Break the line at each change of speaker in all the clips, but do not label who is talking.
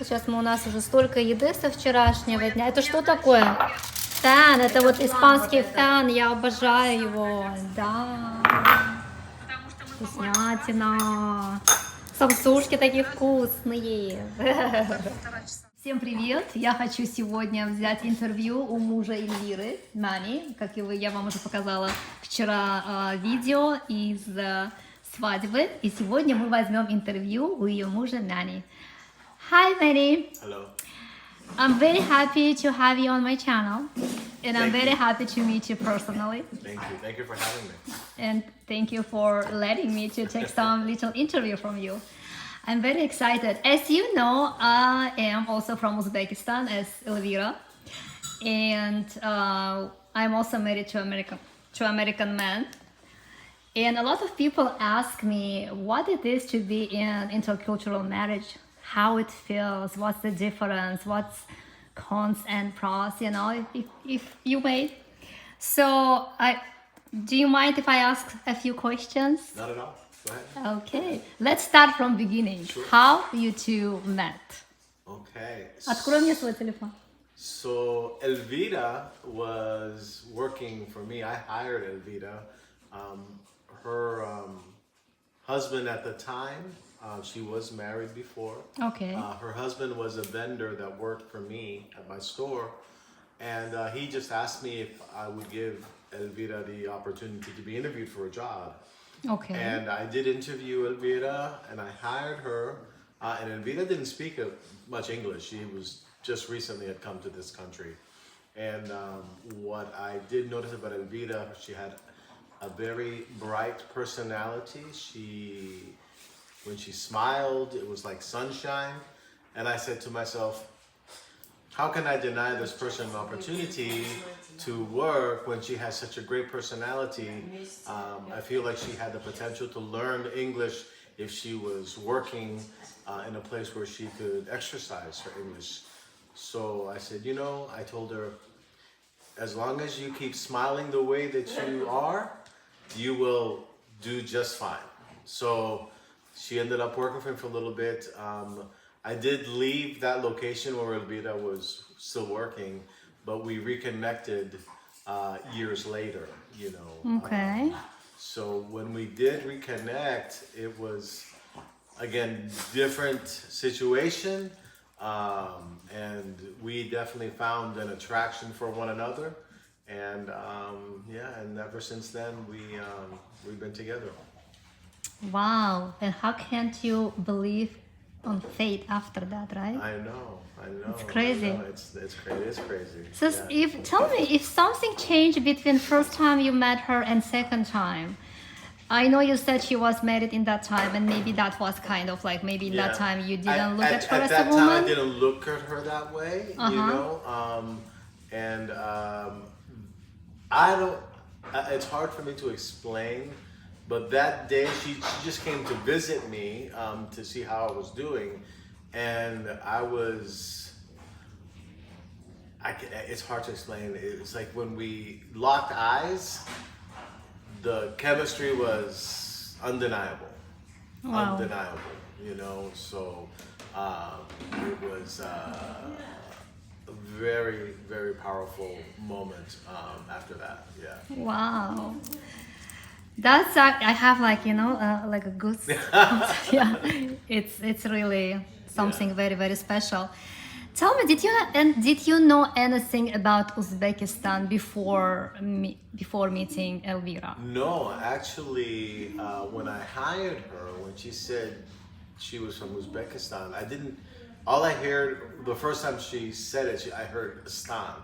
Сейчас у нас уже столько еды со вчерашнего дня. Это что такое? Фэн, это вот испанский фэн, я обожаю его. Да. Вкуснятина. Самсушки такие вкусные. Всем привет! Я хочу сегодня взять интервью у мужа Эльвиры, Мани, как я вам уже показала вчера видео из свадьбы. И сегодня мы возьмем интервью у ее мужа Мани. Hi Mani!
Hello.
I'm very happy to have you on my channel. And I'm
Thank
very
you.
happy to meet you personally.
Thank you. Thank you for having me.
And thank you for letting me to take some little interview from you. I'm very excited. As you know, I am also from Uzbekistan as Elvira, and I'm also married to American man. And a lot of people ask me what it is to be in intercultural marriage, how it feels, what's the difference, what's cons and pros, you know, if you may. So, do you mind if I ask a few questions?
Not at all. Go ahead.
Okay, let's start from beginning.
Sure.
How you two met?
Okay.
Открой мне свой телефон.
So Elvira was working for me. I hired Elvira. Her husband at the time, she was married before.
Okay.
Her husband was a vendor that worked for me at my store. And he just asked me if I would give Elvira the opportunity to be interviewed for a job.
Okay.
And I did interview Elvira, and I hired her. And Elvira didn't speak much English. She was just recently had come to this country. And what I did notice about Elvira, she had a very bright personality. When she smiled, it was like sunshine. And I said to myself, how can I deny this person an opportunity to work when she has such a great personality? I feel like she had the potential to learn English if she was working in a place where she could exercise her English. So I said, I told her, as long as you keep smiling the way that you are, you will do just fine. So she ended up working for him for a little bit. I did leave that location where Elvira was still working, but we reconnected years later,
Okay.
So when we did reconnect, it was, again, different situation. And we definitely found an attraction for one another. And and ever since then, we've been together.
Wow. And how can't you believe on fate after that, right?
I know.
It's crazy.
I know. It's crazy.
So
Yeah.
tell me if something changed between first time you met her and second time. I know you said she was married in that time, and maybe that was kind of like maybe in that
Yeah.
time you didn't look at her as a
that
woman.
time, I didn't look at her that way, I don't. It's hard for me to explain, but that day she just came to visit me to see how I was doing, and it's hard to explain. It's like when we locked eyes, the chemistry was undeniable.
Wow.
Undeniable, so it was a very, very powerful moment after that. Yeah.
Wow. That's I have like like a good yeah. It's really something very, very special. Tell me, did you know anything about Uzbekistan before meeting Elvira?
No, actually, when I hired her, when she said she was from Uzbekistan, I didn't. All I heard the first time she said it, I heard Stan,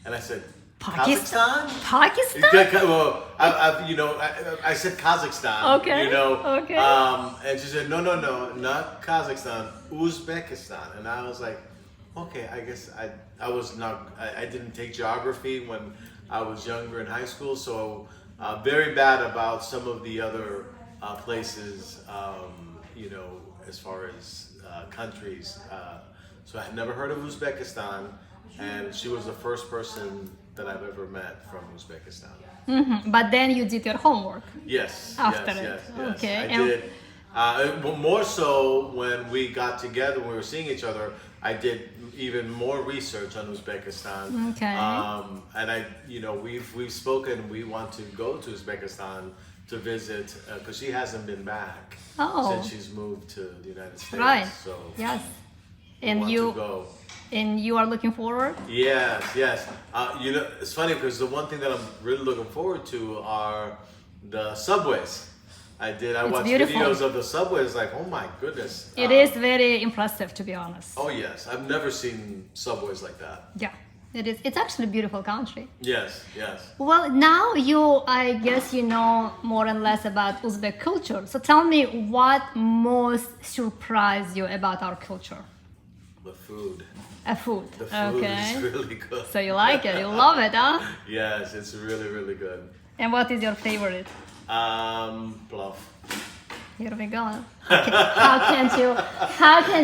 and I said, Kazakhstan?
Pakistan?
Well, I said Kazakhstan.
Okay. Okay.
And she said, no, not Kazakhstan, Uzbekistan. And I was like, okay, I guess I didn't take geography when I was younger in high school, so very bad about some of the other places, as far as countries. So I had never heard of Uzbekistan, and she was the first person that I've ever met from Uzbekistan.
Mm-hmm. But then you did your homework.
Yes.
After
yes,
it.
Yes,
Okay.
I did. More so when we got together, when we were seeing each other, I did even more research on Uzbekistan.
Okay.
And we've spoken. We want to go to Uzbekistan to visit because she hasn't been back since she's moved to the United States.
Right.
So
yes.
we
And
want
you
to go.
and you are looking forward?
Yes. It's funny because the one thing that I'm really looking forward to are the subways. I watched
beautiful.
videos of the subways, like, oh my goodness.
It is very impressive, to be honest.
Oh yes, I've never seen subways like that.
Yeah, it is. It's actually a beautiful country.
Yes.
Well, now I guess you know more and less about Uzbek culture. So tell me, what most surprised you about our culture?
The food.
Food.
The food
Okay.
is really good.
So you like it? You love it, huh?
Yes, it's really, really good.
And what is your favorite?
Bluff.
Here we go. How can you? How can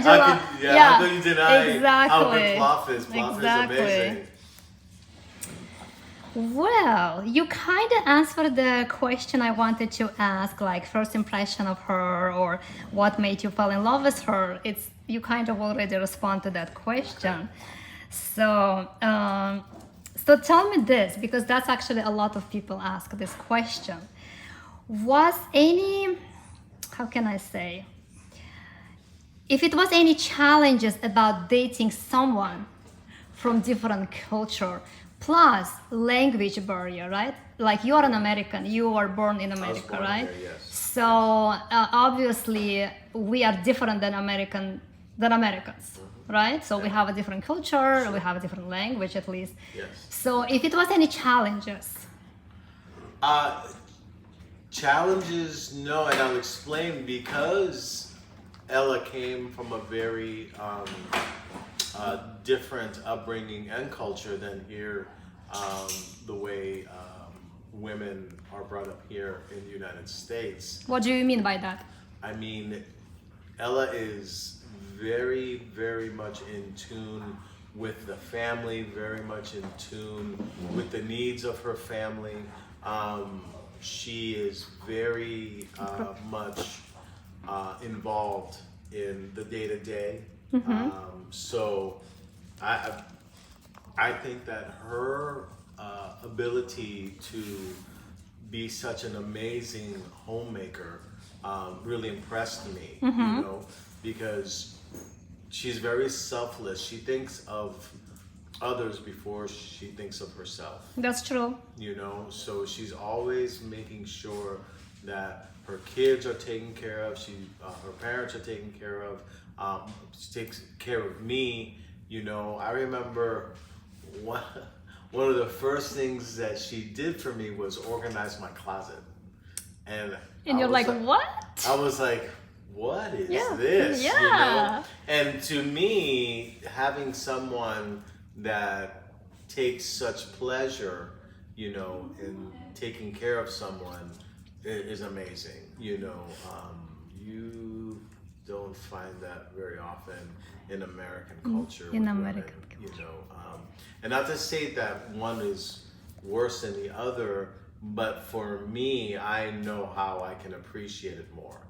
you deny
exactly.
how good bluff is? Bluff
Exactly.
is amazing.
Well, you kind of answered the question I wanted to ask, like first impression of her or what made you fall in love with her. You kind of already respond to that question. So, so tell me this, because that's actually a lot of people ask this question. Was any, how can I say, if it was any challenges about dating someone from different culture, plus language barrier, right? Like you are an American, you were born in America, right?
There, yes.
So obviously we are different than Americans, right? So we have a different culture, we have a different language at least.
Yes.
So if it was any challenges?
Challenges, no, and I'll explain because Ella came from a very different upbringing and culture than here, the way women are brought up here in the United States.
What do you mean by that?
I mean, Ella is very, very much in tune with the family, very much in tune with the needs of her family. She is very much involved in the day-to-day. So I think that her ability to be such an amazing homemaker really impressed me, you know, because she's very selfless. She thinks of others before she thinks of herself.
That's true.
You know, so she's always making sure that her kids are taken care of. Her parents are taken care of. She takes care of me. You know, I remember one of the first things that she did for me was organize my closet. And
you're like, what?
I was like, what is
Yeah.
this?
Yeah.
You know? And to me, having someone that takes such pleasure, you know, in taking care of someone is amazing. You know, you don't find that very often in American culture.
In
with
American
women, you know, and not to say that one is worse than the other, but for me, I know how I can appreciate it more.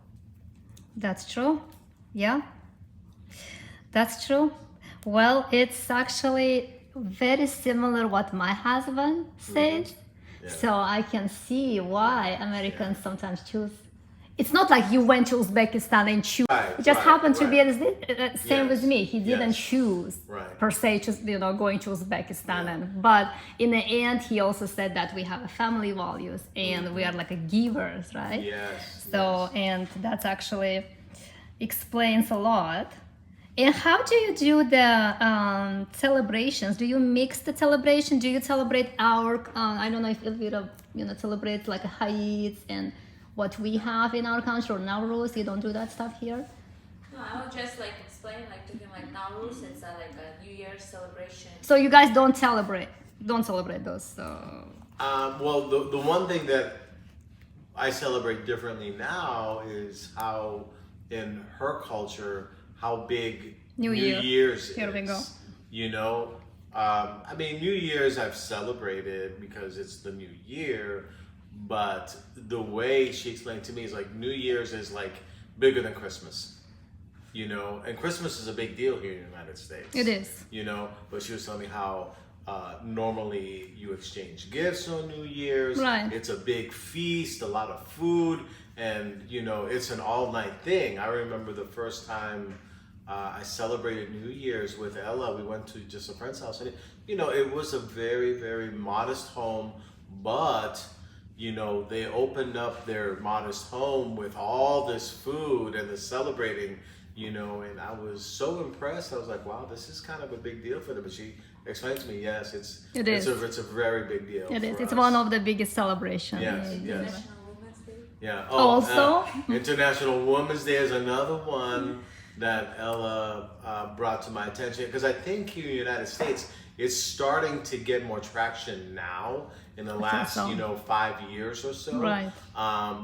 That's true. Yeah. That's true. Well, it's actually very similar what my husband says.
Yeah.
So I can see why Americans sometimes choose. It's not like you went to Uzbekistan and choose.
Right,
It just happened to
right.
be the same
Yes,
with me. He didn't
yes.
choose
Right.
per se, just going to Uzbekistan. But in the end, he also said that we have a family values and we are like a givers, right?
Yes.
So, and that actually explains a lot. And how do you do the celebrations? Do you mix the celebration? Do you celebrate our, I don't know if Elvira, celebrates like a Haid and what we have in our country, or Nowruz? You don't do that stuff here?
No, I would just like explain like to him like Nowruz, it's like a New Year's celebration.
So you guys don't celebrate those?
Well, the one thing that I celebrate differently now is how in her culture, how big
New Year.
Year's
Here
is.
we go.
You know, I mean, New Year's I've celebrated because it's the new year, but the way she explained to me is like New Year's is like bigger than Christmas. you know, and Christmas is a big deal here in the United States.
It is.
You know, but she was telling me how normally you exchange gifts on New Year's.
Right.
It's a big feast, a lot of food, and, you know, it's an all-night thing. I remember the first time I celebrated New Year's with Ella. We went to just a friend's house, and, you know, it was a very, very modest home, but you know, they opened up their modest home with all this food and the celebrating, you know, and I was so impressed. I was like, wow, this is kind of a big deal for them. But she explained to me, yes, it's a very big deal.
It is. It's
us.
one of the biggest celebrations.
Yes, yes.
International Women's Day.
Yeah.
Also?
International Women's Day is another one that Ella brought to my attention, because I think here in the United States, it's starting to get more traction now in the last,
so.
you know, 5 years or so,
Right.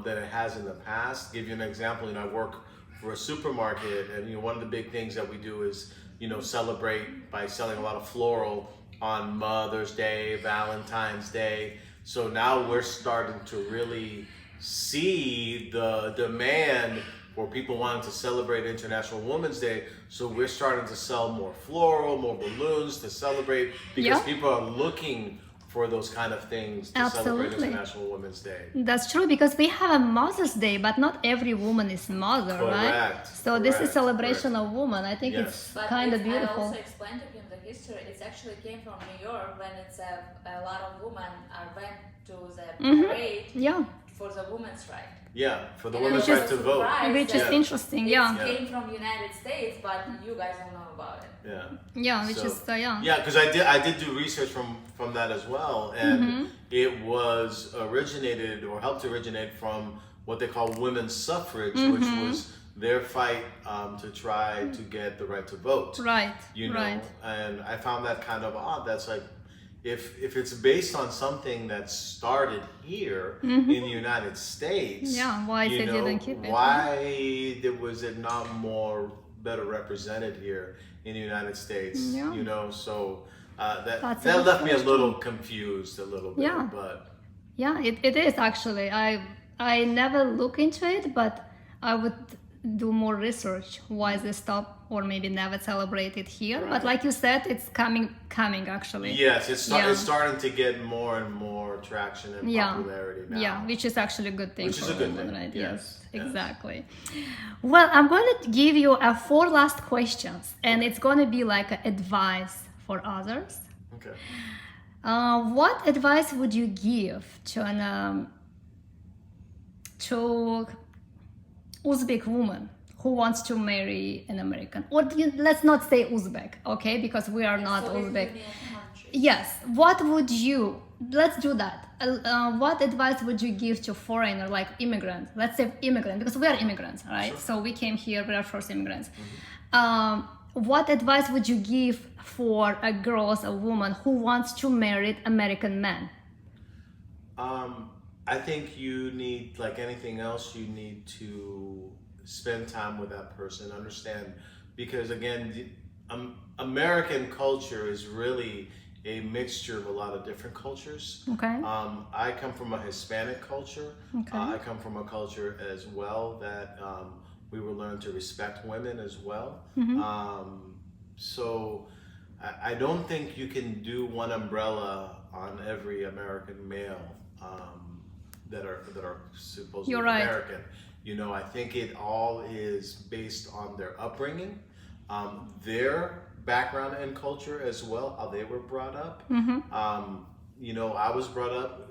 Than it has in the past. Give you an example, you know, I work for a supermarket, and, you know, one of the big things that we do is, you know, celebrate by selling a lot of floral on Mother's Day, Valentine's Day. So now we're starting to really see the demand for people wanting to celebrate International Women's Day. So we're starting to sell more floral, more balloons to celebrate, because people are looking for those kind of things to celebrate International Women's Day.
That's true, because we have a Mother's Day, but not every woman is mother, right? So this is celebration of woman. I think it's kind of beautiful.
I also explained to him the history. It actually came from New York, when it's a lot of women went to the parade for the women's right.
Yeah, for the women's right to vote.
Which is interesting,
It came from United States, but you guys don't know about it.
Yeah,
which is
yeah, because I did do research from that as well, and it was originated or helped originate from what they call women's suffrage, which was their fight to try to get the right to vote.
Right.
You know, and I found that kind of odd. That's like, if it's based on something that started here in the United States,
why they didn't keep it?
Why was it not more better represented here in the United States? You know, so that left me a little confused, a little bit. But
it is actually. I never look into it, but I would do more research why they stop or maybe never celebrate it here. But like you said, it's coming actually.
Yes, it's starting to get more and more traction and popularity now.
Yeah, which is actually a good thing.
Which is a good thing,
right?
Yes,
exactly. Well, I'm going to give you 4 last questions, and it's going to be like advice for others.
Okay.
What advice would you give to an Uzbek woman who wants to marry an American? Or let's not say Uzbek, okay? Because we are not Uzbek. Yes. What would you? Let's do that. What advice would you give to foreigner, like immigrant? Let's say immigrant, because we are immigrants, right?
Sure.
So we came here. We are first immigrants. What advice would you give for a girl, a woman who wants to marry American man?
I think you need, like anything else, you need to spend time with that person, understand, because again, American culture is really a mixture of a lot of different cultures.
Okay.
I come from a Hispanic culture.
Okay.
I come from a culture as well that we will learn to respect women as well. So I don't think you can do one umbrella on every American male that are supposedly American. You know, I think it all is based on their upbringing, their background and culture as well, how they were brought up. You know, I was brought up,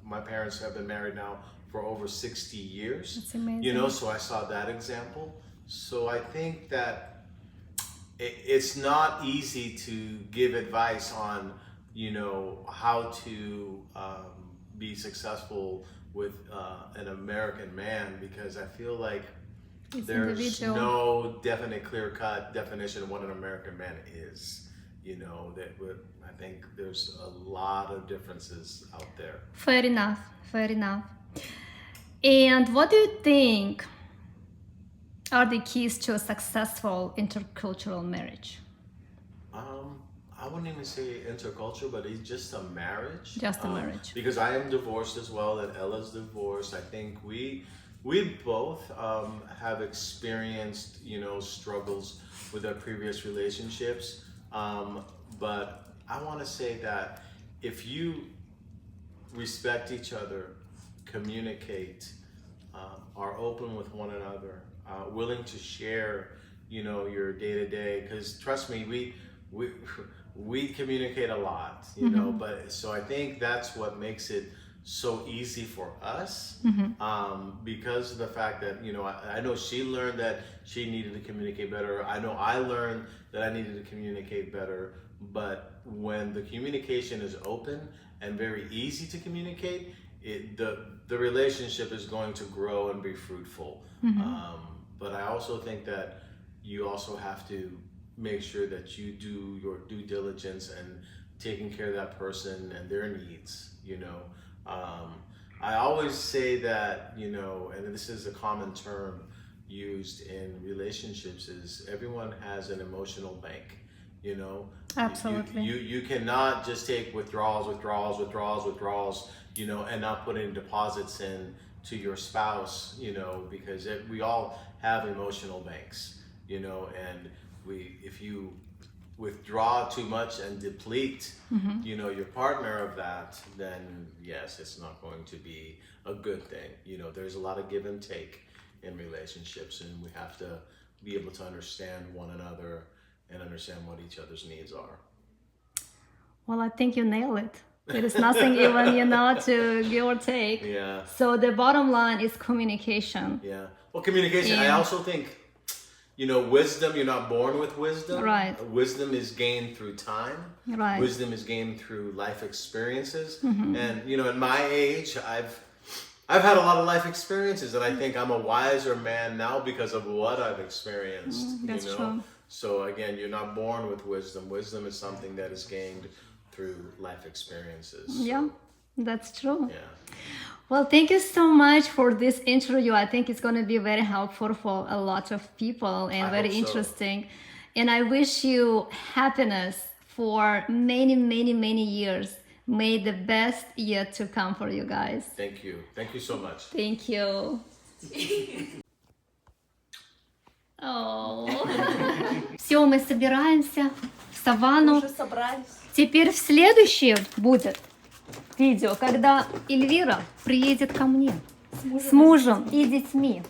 my parents have been married now for over 60 years.
That's amazing.
You know, so I saw that example. So I think that it's not easy to give advice on, you know, how to be successful with an American man, because I feel like there's no definite clear-cut definition of what an American man is. You know, I think there's a lot of differences out there.
Fair enough. And what do you think are the keys to a successful intercultural marriage?
I wouldn't even say intercultural, but it's just a marriage.
Just a marriage.
Because I am divorced as well, and Ella's divorced. I think we we both have experienced, struggles with our previous relationships. But I want to say that if you respect each other, communicate, are open with one another, willing to share, your day-to-day, because trust me, we communicate a lot, but so I think that's what makes it so easy for us, because of the fact that, I know she learned that she needed to communicate better. I know I learned that I needed to communicate better, but when the communication is open and very easy to communicate, the relationship is going to grow and be fruitful. But I also think that you also have to make sure that you do your due diligence and taking care of that person and their needs, I always say that, and this is a common term used in relationships, is everyone has an emotional bank,
Absolutely.
You cannot just take withdrawals, and not put in deposits in to your spouse, because we all have emotional banks, and if you withdraw too much and deplete, your partner of that, then yes, it's not going to be a good thing. There's a lot of give and take in relationships, and we have to be able to understand one another and understand what each other's needs are.
Well, I think you nailed it. There is nothing even, to give or take.
Yeah.
So the bottom line is communication.
Yeah. Well, communication, I also think, wisdom, you're not born with wisdom.
Right.
Wisdom is gained through time.
Right.
Wisdom is gained through life experiences. And, at my age, I've had a lot of life experiences, and I think I'm a wiser man now because of what I've experienced.
That's true.
So again, you're not born with wisdom. Wisdom is something that is gained through life experiences.
Yeah, that's true.
Yeah.
Well, thank you so much for this interview. I think it's going to be very helpful for a lot of people and very interesting. And I wish you happiness for many, many, many years. May the best yet to come for you guys.
Thank you. Thank you so much.
Thank you. Все, мы собираемся в саванну.
Уже собрались.
Теперь в следующее будет видео, когда Эльвира приедет ко мне с мужем и детьми.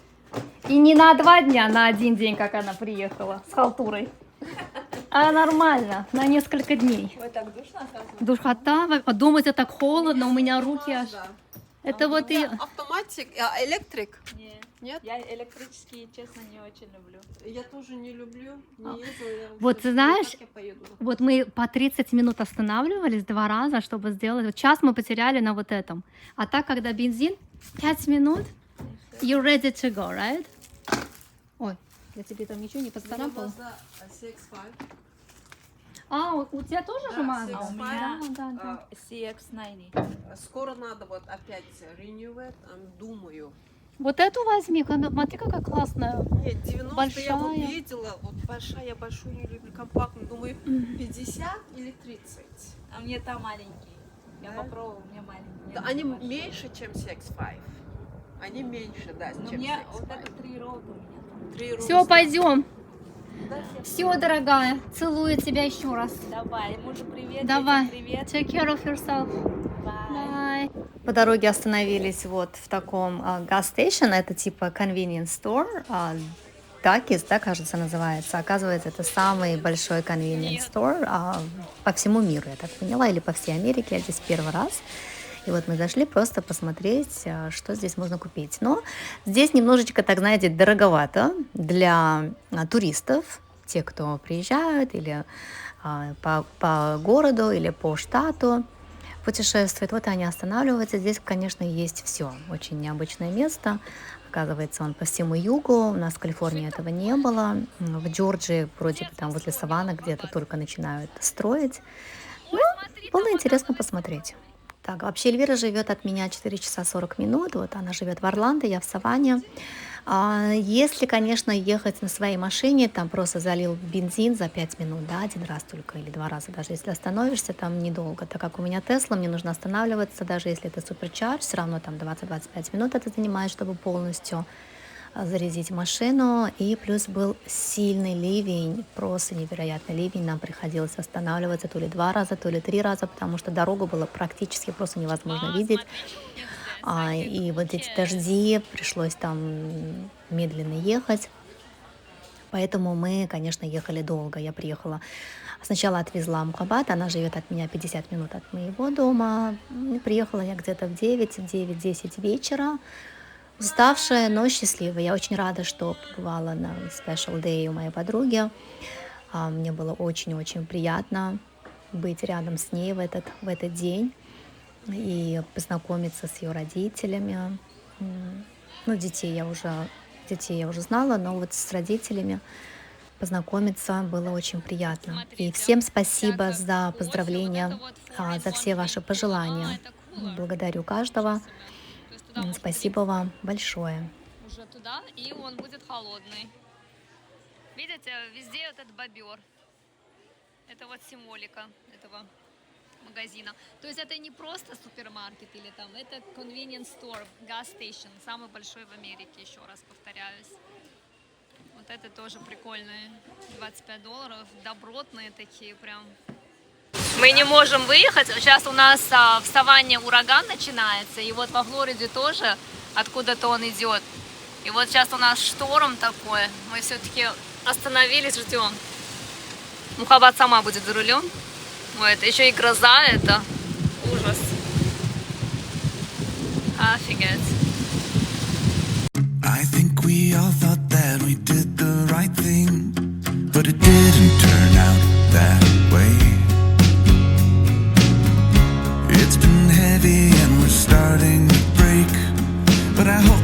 И не на 2 дня, на 1 день, как она приехала с халтурой, а нормально, на несколько дней.
Ой, так душно, оказывается.
Духота, думаете, так холодно, у меня руки аж... Это вот и...
Автоматик, электрик? Нет?
Я электрические, честно, не очень люблю.
Я тоже не люблю, не ездила.
Вот знаешь, вот мы по 30 минут останавливались 2 раза, чтобы сделать. Вот час мы потеряли на вот этом. А так, когда бензин, 5 минут, you're ready to go, right? Ой, я тебе там ничего не поцарапала. А, у тебя тоже же маза?
А у меня CX-90.
Скоро надо вот опять renewed, думаю.
Вот эту возьми, смотри, какая классная.
Нет, 90
большая.
Я вот видела, вот большая, я большую не люблю, компактную. Думаю, 50 или 30.
А мне там маленькие. Я попробовала, у меня маленькие.
Да, они меньше, чем CX-5. Они меньше, да,
Но
чем
мне
CX-5.
вот это 3 рота у меня.
3 роста.
Все, пойдем. Все, дорогая, целую тебя еще раз.
Давай, мужу привет.
Давай.
Привет.
Take care of yourself.
Bye.
Bye. По дороге остановились вот в таком gas station, это типа convenience store, Takis, да, кажется, называется. Оказывается, это самый большой convenience store по всему миру, я так поняла, или по всей Америке, я здесь первый раз. И вот мы зашли просто посмотреть, что здесь можно купить. Но здесь немножечко, так знаете, дороговато для туристов, те, кто приезжают или по городу, или по штату путешествуют. Вот они останавливаются. Здесь, конечно, есть все. Очень необычное место. Оказывается, он по всему югу. У нас в Калифорнии этого не было. В Джорджии, вроде бы там возле саванны, где-то только начинают строить. Ну, было интересно посмотреть. Так, вообще Эльвира живет от меня 4 часа 40 минут. Вот она живет в Орландо, я в Саванне. Если, конечно, ехать на своей машине, там просто залил бензин за 5 минут, да, один раз только или 2 раза, даже если остановишься, там недолго. Так как у меня Тесла, мне нужно останавливаться, даже если это суперчарж, все равно там 20-25 минут это занимает, чтобы полностью зарядить машину. И плюс был сильный ливень, просто невероятный ливень. Нам приходилось останавливаться то ли 2 раза, то ли 3 раза, потому что дорогу было практически просто невозможно видеть. И вот эти дожди, пришлось там медленно ехать. Поэтому мы, конечно, ехали долго. Я приехала, сначала отвезла Мухаббат, она живет от меня 50 минут от моего дома. Приехала я где-то в 9-10 вечера. Уставшая, но счастливая. Я очень рада, что побывала на Special Day у моей подруги. Мне было очень-очень приятно быть рядом с ней в этот день и познакомиться с ее родителями. Ну, детей я уже знала, но вот с родителями познакомиться было очень приятно. И всем спасибо за поздравления, за все ваши пожелания. Благодарю каждого. Спасибо вам большое.
Уже туда, и он будет холодный. Видите, везде этот бобер. Это вот символика этого магазина. То есть это не просто супермаркет или там, это convenience store, gas station, самый большой в Америке, еще раз повторяюсь. Вот это тоже прикольные. $25, добротные такие прям. Мы не можем выехать. Сейчас у нас в саванне ураган начинается. И вот во Флориде тоже откуда-то он идет. И вот сейчас у нас шторм такой. Мы все-таки остановились, ждем. Мухаббат сама будет за рулем. Ой, это еще и гроза, это ужас. Офигеть.
I think we all thought that we did the right thing, but it didn't turn out that way. It's been heavy and we're starting to break, but I hope